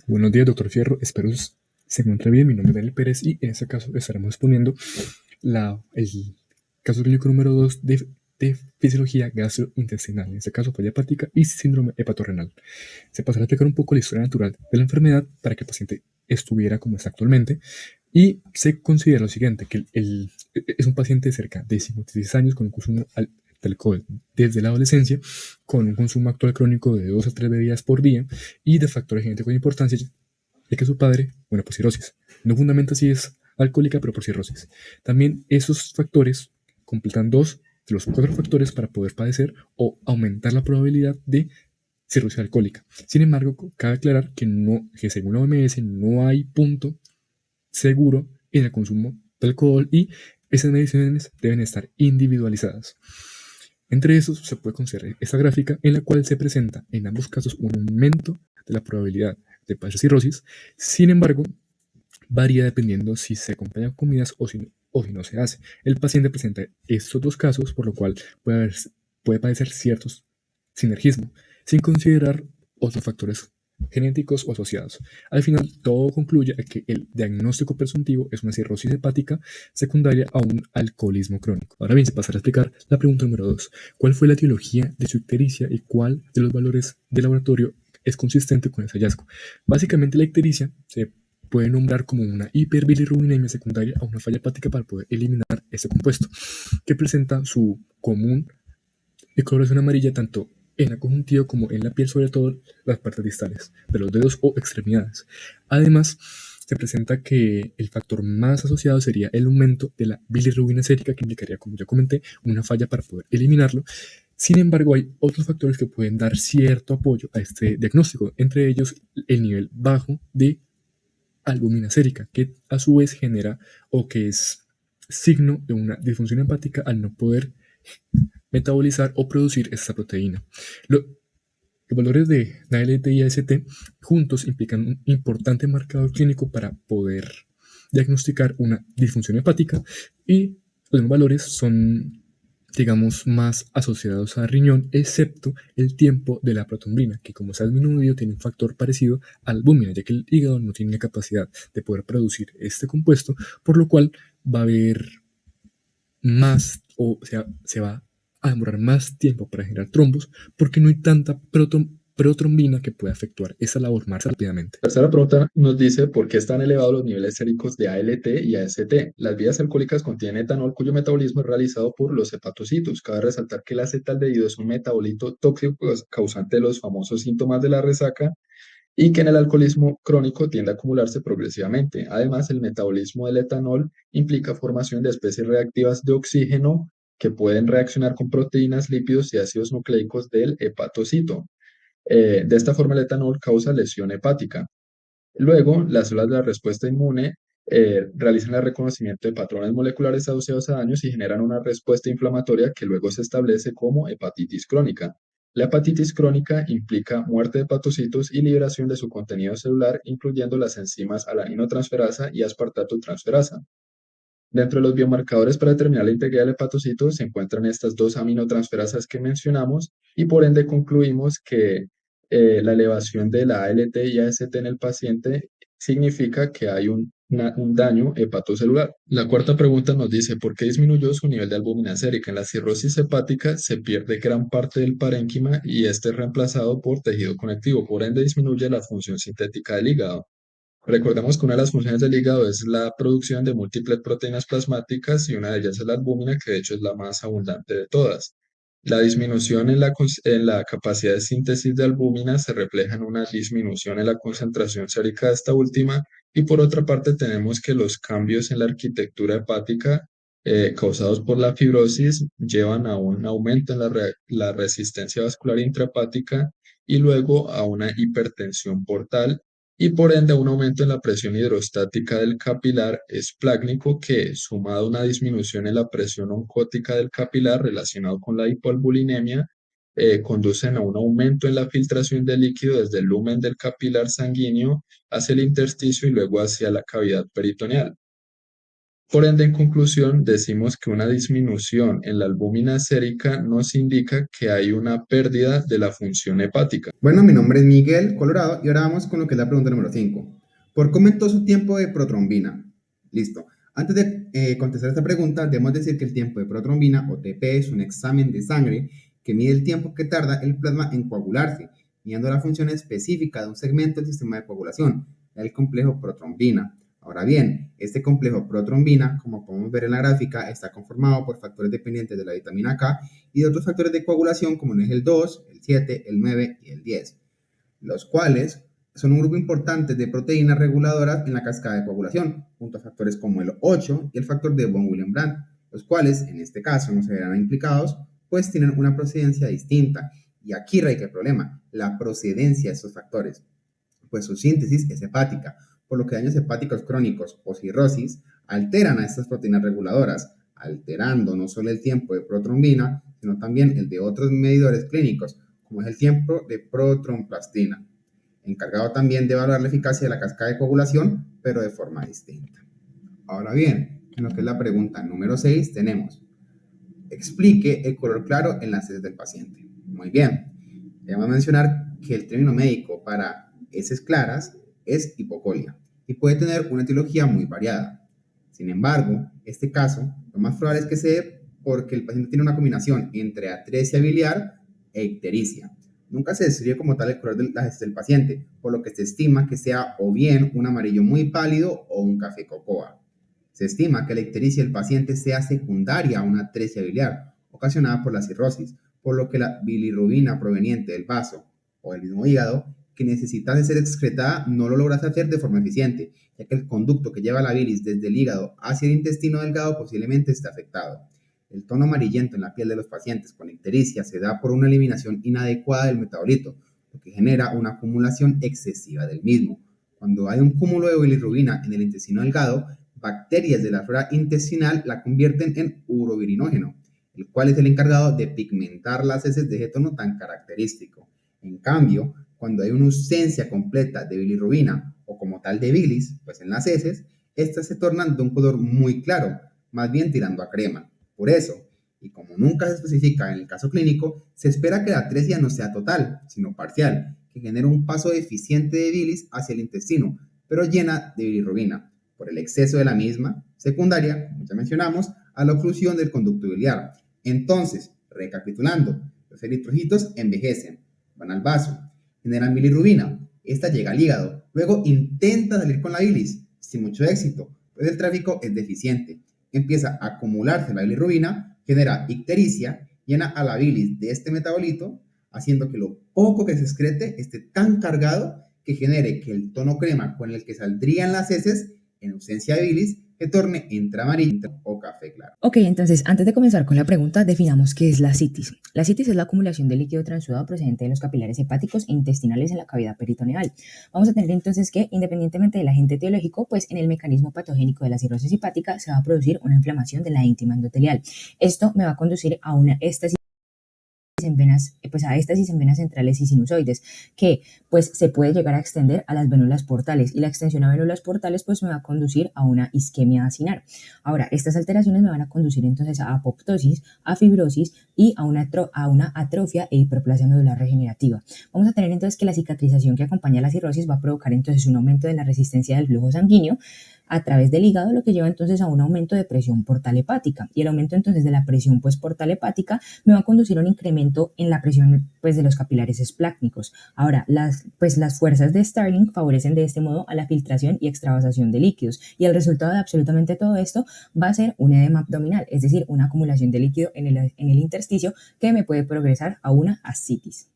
Buenos días, doctor Fierro. Espero se encuentre bien. Mi nombre es Daniel Pérez y en este caso estaremos exponiendo el caso clínico número 2 de fisiología gastrointestinal, en este caso falla hepática y síndrome hepatorrenal. Se pasará a explicar un poco la historia natural de la enfermedad para que el paciente estuviera como está actualmente y se considera lo siguiente, que es un paciente de cerca de 56 años con un consumo de alcohol desde la adolescencia, con un consumo actual crónico de 2 a 3 bebidas por día y de factores genéticos de importancia, ya que su padre, bueno, por cirrosis. No fundamenta si es alcohólica, pero por cirrosis. También esos factores completan 2 de los 4 factores para poder padecer o aumentar la probabilidad de cirrosis alcohólica. Sin embargo, cabe aclarar que según la OMS no hay punto seguro en el consumo de alcohol y esas mediciones deben estar individualizadas. Entre esos se puede considerar esta gráfica en la cual se presenta en ambos casos un aumento de la probabilidad de padecer cirrosis. Sin embargo, varía dependiendo si se acompaña con comidas o si no se hace. El paciente presenta estos dos casos, por lo cual puede padecer ciertos sinergismo, sin considerar otros factores genéticos o asociados. Al final, todo concluye a que el diagnóstico presuntivo es una cirrosis hepática secundaria a un alcoholismo crónico. Ahora bien, se pasará a explicar la pregunta número 2. ¿Cuál fue la etiología de su ictericia y cuál de los valores de laboratorio es consistente con ese hallazgo? Básicamente, la ictericia se puede nombrar como una hiperbilirrubinemia secundaria a una falla hepática para poder eliminar este compuesto, que presenta su común de coloración amarilla tanto en la conjuntiva como en la piel, sobre todo las partes distales de los dedos o extremidades. Además, se presenta que el factor más asociado sería el aumento de la bilirrubina sérica, que implicaría, como ya comenté, una falla para poder eliminarlo. Sin embargo, hay otros factores que pueden dar cierto apoyo a este diagnóstico, entre ellos el nivel bajo de albúmina sérica, que a su vez genera o que es signo de una disfunción hepática al no poder metabolizar o producir esta proteína. Los valores de ALT y AST juntos implican un importante marcador clínico para poder diagnosticar una disfunción hepática y los valores son, digamos, más asociados a riñón, excepto el tiempo de la protombina, que como se ha disminuido tiene un factor parecido a la albúmina, ya que el hígado no tiene la capacidad de poder producir este compuesto, por lo cual va a haber más, o sea, se va a demorar más tiempo para generar trombos porque no hay tanta protrombina que pueda efectuar esa labor más rápidamente. La tercera pregunta nos dice por qué están elevados los niveles séricos de ALT y AST. Las bebidas alcohólicas contienen etanol cuyo metabolismo es realizado por los hepatocitos. Cabe resaltar que el acetaldehído es un metabolito tóxico causante de los famosos síntomas de la resaca y que en el alcoholismo crónico tiende a acumularse progresivamente. Además, el metabolismo del etanol implica formación de especies reactivas de oxígeno que pueden reaccionar con proteínas, lípidos y ácidos nucleicos del hepatocito. De esta forma, el etanol causa lesión hepática. Luego, las células de la respuesta inmune realizan el reconocimiento de patrones moleculares asociados a daños y generan una respuesta inflamatoria que luego se establece como hepatitis crónica. La hepatitis crónica implica muerte de hepatocitos y liberación de su contenido celular, incluyendo las enzimas alaninotransferasa y aspartato transferasa. Dentro de los biomarcadores para determinar la integridad del hepatocito se encuentran estas dos aminotransferasas que mencionamos y por ende concluimos que la elevación de la ALT y AST en el paciente significa que hay un daño hepatocelular. La cuarta pregunta nos dice, ¿por qué disminuyó su nivel de albúmina sérica? En la cirrosis hepática se pierde gran parte del parénquima y este es reemplazado por tejido conectivo, por ende disminuye la función sintética del hígado. Recordemos que una de las funciones del hígado es la producción de múltiples proteínas plasmáticas y una de ellas es la albúmina, que de hecho es la más abundante de todas. La disminución en la capacidad de síntesis de albúmina se refleja en una disminución en la concentración sérica de esta última y por otra parte tenemos que los cambios en la arquitectura hepática causados por la fibrosis llevan a un aumento en la resistencia vascular intrahepática y luego a una hipertensión portal y por ende un aumento en la presión hidrostática del capilar esplácnico que, sumado a una disminución en la presión oncótica del capilar relacionado con la hipoalbulinemia, conducen a un aumento en la filtración de líquido desde el lumen del capilar sanguíneo hacia el intersticio y luego hacia la cavidad peritoneal. Por ende, en conclusión, decimos que una disminución en la albúmina sérica nos indica que hay una pérdida de la función hepática. Bueno, mi nombre es Miguel Colorado y ahora vamos con lo que es la pregunta número 5. ¿Por qué aumentó su tiempo de protrombina? Listo. Antes de contestar esta pregunta, debemos decir que el tiempo de protrombina, o TP, es un examen de sangre que mide el tiempo que tarda el plasma en coagularse, midiendo la función específica de un segmento del sistema de coagulación, el complejo protrombina. Ahora bien, este complejo protrombina, como podemos ver en la gráfica, está conformado por factores dependientes de la vitamina K y de otros factores de coagulación como es el 2, el 7, el 9 y el 10, los cuales son un grupo importante de proteínas reguladoras en la cascada de coagulación, junto a factores como el 8 y el factor de von Willebrand, los cuales en este caso no se verán implicados, pues tienen una procedencia distinta. Y aquí radica el problema, la procedencia de estos factores, pues su síntesis es hepática, por lo que daños hepáticos crónicos o cirrosis alteran a estas proteínas reguladoras, alterando no solo el tiempo de protrombina, sino también el de otros medidores clínicos, como es el tiempo de protromblastina, encargado también de evaluar la eficacia de la cascada de coagulación, pero de forma distinta. Ahora bien, en lo que es la pregunta número 6, tenemos: explique el color claro en las heces del paciente. Muy bien, debemos mencionar que el término médico para heces claras es hipocolia y puede tener una etiología muy variada. Sin embargo, este caso lo más probable es que se dé porque el paciente tiene una combinación entre atresia biliar e ictericia. Nunca se describe como tal el color de las heces del paciente, por lo que se estima que sea o bien un amarillo muy pálido o un café cocoa. Se estima que la ictericia del paciente sea secundaria a una atresia biliar ocasionada por la cirrosis, por lo que la bilirrubina proveniente del vaso o del mismo hígado que necesita de ser excretada no lo logras hacer de forma eficiente, ya que el conducto que lleva la bilis desde el hígado hacia el intestino delgado posiblemente esté afectado. El tono amarillento en la piel de los pacientes con ictericia se da por una eliminación inadecuada del metabolito, lo que genera una acumulación excesiva del mismo. Cuando hay un cúmulo de bilirrubina en el intestino delgado, bacterias de la flora intestinal la convierten en urobirinógeno, el cual es el encargado de pigmentar las heces de ese tono tan característico. En cambio, cuando hay una ausencia completa de bilirrubina o como tal de bilis, pues en las heces, estas se tornan de un color muy claro, más bien tirando a crema. Por eso, y como nunca se especifica en el caso clínico, se espera que la atresia no sea total, sino parcial, que genere un paso deficiente de bilis hacia el intestino, pero llena de bilirrubina, por el exceso de la misma, secundaria, como ya mencionamos, a la oclusión del conducto biliar. Entonces, recapitulando, los eritrocitos envejecen, van al vaso, generan bilirrubina, esta llega al hígado, luego intenta salir con la bilis, sin mucho éxito, pues el tráfico es deficiente. Empieza a acumularse la bilirrubina, genera ictericia, llena a la bilis de este metabolito, haciendo que lo poco que se excrete esté tan cargado que genere que el tono crema con el que saldrían las heces, en ausencia de bilis, se torne entre amarillo o café claro. Ok, entonces, antes de comenzar con la pregunta, definamos qué es la citis. La citis es la acumulación de líquido transudado procedente de los capilares hepáticos e intestinales en la cavidad peritoneal. Vamos a tener entonces que, independientemente del agente etiológico, pues en el mecanismo patogénico de la cirrosis hepática se va a producir una inflamación de la íntima endotelial. Esto me va a conducir a una éstasis en venas, pues a éstasis en venas centrales y sinusoides, que pues se puede llegar a extender a las vénulas portales, y la extensión a vénulas portales pues me va a conducir a una isquemia acinar. Ahora, estas alteraciones me van a conducir entonces a apoptosis, a fibrosis y a una atrofia e hiperplasia nodular regenerativa. Vamos a tener entonces que la cicatrización que acompaña a la cirrosis va a provocar entonces un aumento de la resistencia del flujo sanguíneo a través del hígado, lo que lleva entonces a un aumento de presión portal hepática, y el aumento entonces de la presión pues portal hepática me va a conducir a un incremento en la presión pues de los capilares esplácnicos. Ahora, las fuerzas de Starling favorecen de este modo a la filtración y extravasación de líquidos, y el resultado de absolutamente todo esto va a ser un edema abdominal, es decir, una acumulación de líquido en el intersticio que me puede progresar a una ascitis.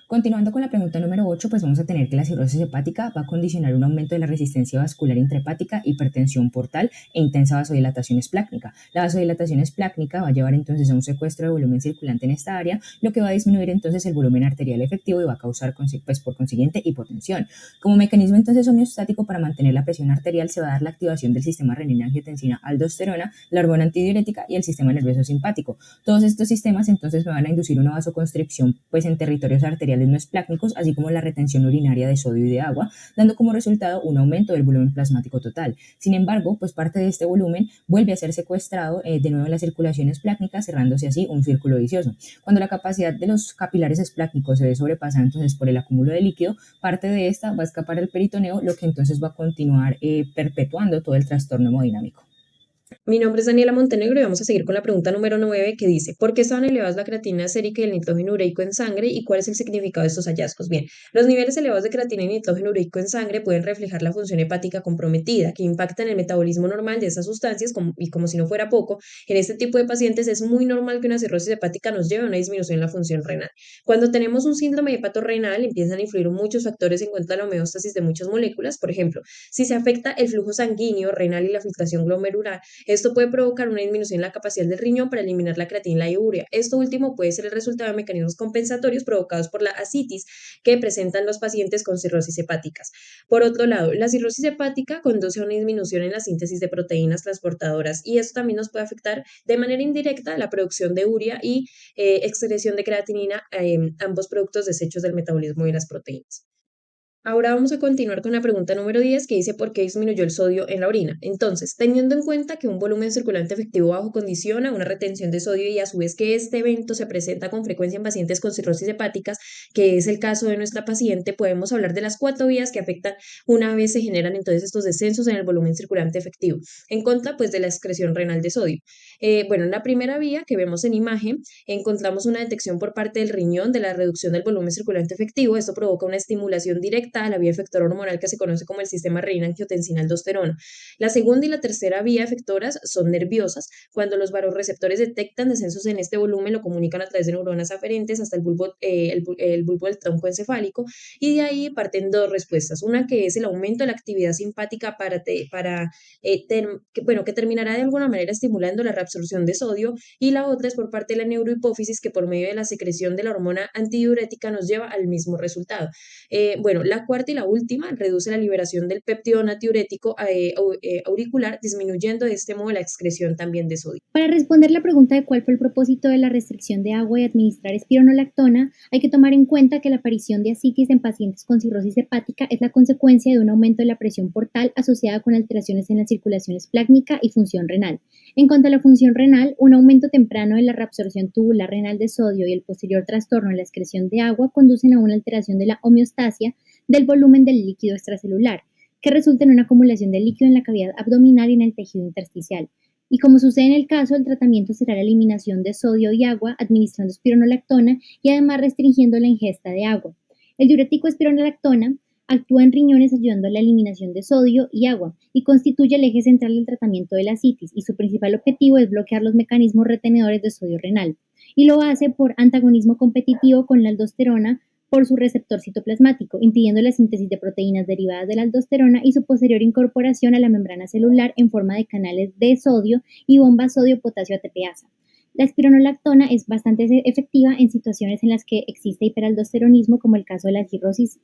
Continuando con la pregunta número 8, pues vamos a tener que la cirrosis hepática va a condicionar un aumento de la resistencia vascular intrahepática, hipertensión portal e intensa vasodilatación esplácnica. La vasodilatación esplácnica va a llevar entonces a un secuestro de volumen circulante en esta área, lo que va a disminuir entonces el volumen arterial efectivo y va a causar pues por consiguiente hipotensión. Como mecanismo entonces homeostático para mantener la presión arterial se va a dar la activación del sistema renina-angiotensina-aldosterona, la hormona antidiurética y el sistema nervioso simpático. Todos estos sistemas entonces me van a inducir una vasoconstricción pues en territorios arteriales intestinales no esplácnicos, así como la retención urinaria de sodio y de agua, dando como resultado un aumento del volumen plasmático total. Sin embargo, pues parte de este volumen vuelve a ser secuestrado de nuevo en la circulación esplácnica, cerrándose así un círculo vicioso. Cuando la capacidad de los capilares esplácnicos se ve sobrepasada entonces por el acúmulo de líquido, parte de esta va a escapar al peritoneo, lo que entonces va a continuar perpetuando todo el trastorno hemodinámico. Mi nombre es Daniela Montenegro y vamos a seguir con la pregunta número 9 que dice, ¿por qué estaban elevados la creatinina sérica y el nitrógeno ureico en sangre y cuál es el significado de estos hallazgos? Bien, los niveles elevados de creatinina y nitrógeno ureico en sangre pueden reflejar la función hepática comprometida, que impacta en el metabolismo normal de esas sustancias y como si no fuera poco, en este tipo de pacientes es muy normal que una cirrosis hepática nos lleve a una disminución en la función renal. Cuando tenemos un síndrome hepatorrenal empiezan a influir muchos factores en cuanto a la homeostasis de muchas moléculas, por ejemplo, si se afecta el flujo sanguíneo renal y la filtración glomerular, esto puede provocar una disminución en la capacidad del riñón para eliminar la creatina y la urea. Esto último puede ser el resultado de mecanismos compensatorios provocados por la ascitis que presentan los pacientes con cirrosis hepáticas. Por otro lado, la cirrosis hepática conduce a una disminución en la síntesis de proteínas transportadoras y esto también nos puede afectar de manera indirecta la producción de urea y excreción de creatinina, ambos productos desechos del metabolismo de las proteínas. Ahora vamos a continuar con la pregunta número 10 que dice ¿por qué disminuyó el sodio en la orina? Entonces, teniendo en cuenta que un volumen circulante efectivo bajo condiciona una retención de sodio y a su vez que este evento se presenta con frecuencia en pacientes con cirrosis hepáticas, que es el caso de nuestra paciente, podemos hablar de las 4 vías que afectan una vez se generan entonces estos descensos en el volumen circulante efectivo, en contra pues de la excreción renal de sodio. Bueno, en la primera vía que vemos en imagen, encontramos una detección por parte del riñón de la reducción del volumen circulante efectivo. Esto provoca una estimulación directa a la vía efectora hormonal que se conoce como el sistema renina-angiotensina-aldosterona. La segunda y la tercera vía efectoras son nerviosas. Cuando los vasoreceptores detectan descensos en este volumen, lo comunican a través de neuronas aferentes hasta el bulbo del tronco encefálico y de ahí parten dos respuestas. Una que es el aumento de la actividad simpática que terminará de alguna manera estimulando la reabsorción de sodio y la otra es por parte de la neurohipófisis que por medio de la secreción de la hormona antidiurética nos lleva al mismo resultado. Bueno, la cuarta y la última reduce la liberación del péptido natriurético auricular, disminuyendo de este modo la excreción también de sodio. Para responder la pregunta de cuál fue el propósito de la restricción de agua y administrar espironolactona, hay que tomar en cuenta que la aparición de ascitis en pacientes con cirrosis hepática es la consecuencia de un aumento de la presión portal asociada con alteraciones en la circulación esplácnica y función renal. En cuanto a la función renal, un aumento temprano de la reabsorción tubular renal de sodio y el posterior trastorno en la excreción de agua conducen a una alteración de la homeostasia del volumen del líquido extracelular, que resulta en una acumulación de líquido en la cavidad abdominal y en el tejido intersticial. Y como sucede en el caso, el tratamiento será la eliminación de sodio y agua administrando espironolactona y además restringiendo la ingesta de agua. El diurético espironolactona actúa en riñones ayudando a la eliminación de sodio y agua y constituye el eje central del tratamiento de la ascitis y su principal objetivo es bloquear los mecanismos retenedores de sodio renal y lo hace por antagonismo competitivo con la aldosterona por su receptor citoplasmático, impidiendo la síntesis de proteínas derivadas de la aldosterona y su posterior incorporación a la membrana celular en forma de canales de sodio y bombas sodio-potasio ATPasa. La espironolactona es bastante efectiva en situaciones en las que existe hiperaldosteronismo, como el caso de la cirrosis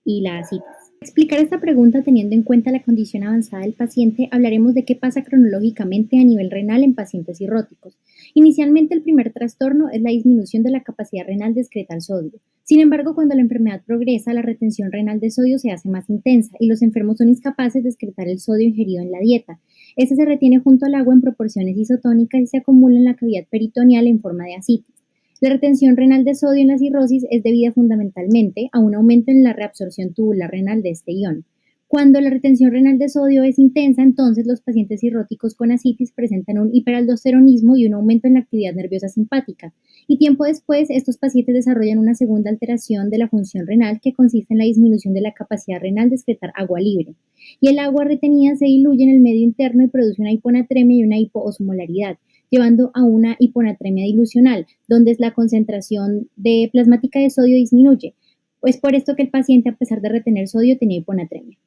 y la ascitis. Para explicar esta pregunta teniendo en cuenta la condición avanzada del paciente, hablaremos de qué pasa cronológicamente a nivel renal en pacientes cirróticos. Inicialmente, el primer trastorno es la disminución de la capacidad renal de excretar sodio. Sin embargo, cuando la enfermedad progresa, la retención renal de sodio se hace más intensa y los enfermos son incapaces de excretar el sodio ingerido en la dieta. Este se retiene junto al agua en proporciones isotónicas y se acumula en la cavidad peritoneal en forma de ascitis. La retención renal de sodio en la cirrosis es debida fundamentalmente a un aumento en la reabsorción tubular renal de este ion. Cuando la retención renal de sodio es intensa, entonces los pacientes cirróticos con ascitis presentan un hiperaldosteronismo y un aumento en la actividad nerviosa simpática. Y tiempo después, estos pacientes desarrollan una segunda alteración de la función renal que consiste en la disminución de la capacidad renal de excretar agua libre. Y el agua retenida se diluye en el medio interno y produce una hiponatremia y una hipoosmolaridad, llevando a una hiponatremia dilucional, donde la concentración de plasmática de sodio disminuye. Es por esto que el paciente, a pesar de retener sodio, tenía hiponatremia.